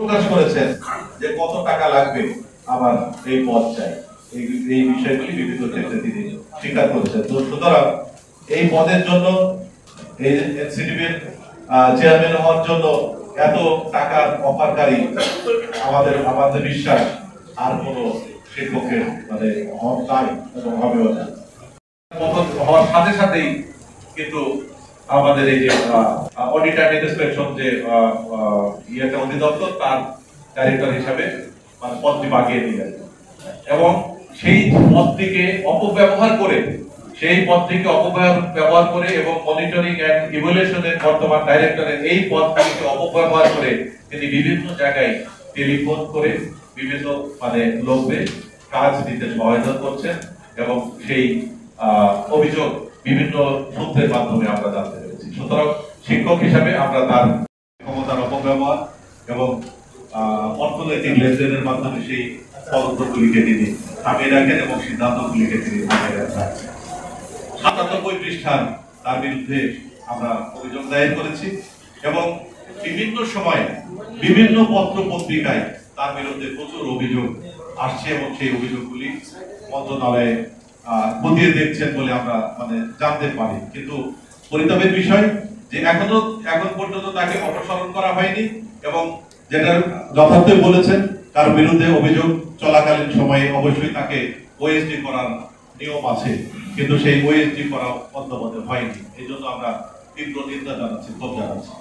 প্রকাশ করেছেন যে কত টাকা লাগবে আমার এই পদ চাই, এই বিষয়গুলি বিভিন্ন ক্ষেত্রে তিনি স্বীকার করেছেন। তো সুতরাং এই পদের জন্য, এই এনসিটিভির চেয়ারম্যান হওয়ার জন্য এত টাকার অফারকারী আমাদের বিশ্বাস আর কোন শিক্ষকের মানে নাই এবং হবেও না। হওয়ার সাথে সাথেই কিন্তু আমাদের এই যে অডিট ইন্সপেকশন যে ইয়েটা অধিদপ্তর তার ডাইরেক্টর হিসাবে মানে পদটি বাগিয়ে নিলেন এবং সেই পদটিকে অপব্যবহার করে এবং মনিটরিং এন্ড ইভ্যালুয়েশনের বর্তমান ডাইরেক্টরের এই পদটিকে অপব্যবহার করে তিনি বিভিন্ন জায়গায় টেলিফোন করে বিভিন্ন মানে লোকদের কাজ দিতে সহায়তা করছেন এবং সেই অভিযোগ বিভিন্ন সূত্রের মাধ্যমে আমরা জানতে পেরেছি। সুতরাং শিক্ষক হিসাবে আমরা তার ক্ষমতার অপব্যবহার এবং অর্থনৈতিক লেনদেনের মাধ্যমে সেই পদক্ষেপগুলিকে তিনি থামিয়ে রাখেন এবং সিদ্ধান্তগুলিকে তিনি থামিয়ে রাখেন। ৭৭ পৃষ্ঠার তার বিরুদ্ধে আমরা অভিযোগ দায়ের করেছি এবং বিভিন্ন সময়ে বিভিন্ন পত্র পত্রিকায় তার বিরুদ্ধে প্রচুর অভিযোগ আসছে এবং সেই অভিযোগগুলি মন্ত্রণালয়ে খতিয়ে দেখছেন বলে আমরা মানে জানতে পারি। কিন্তু পরিতাপের বিষয় যে এখন পর্যন্ত তাকে অপসারণ করা হয়নি এবং যেটা যথার্থই বলেছেন তার বিরুদ্ধে অভিযোগ চলাকালীন সময়ে অবশ্যই তাকে ওএসডি করার নিয়ম আছে, কিন্তু সেই ওএসডি করা অন্তর্গত হয়নি। এই জন্য আমরা তীব্র নিন্দা জানাচ্ছি, ক্ষোভ জানাচ্ছি।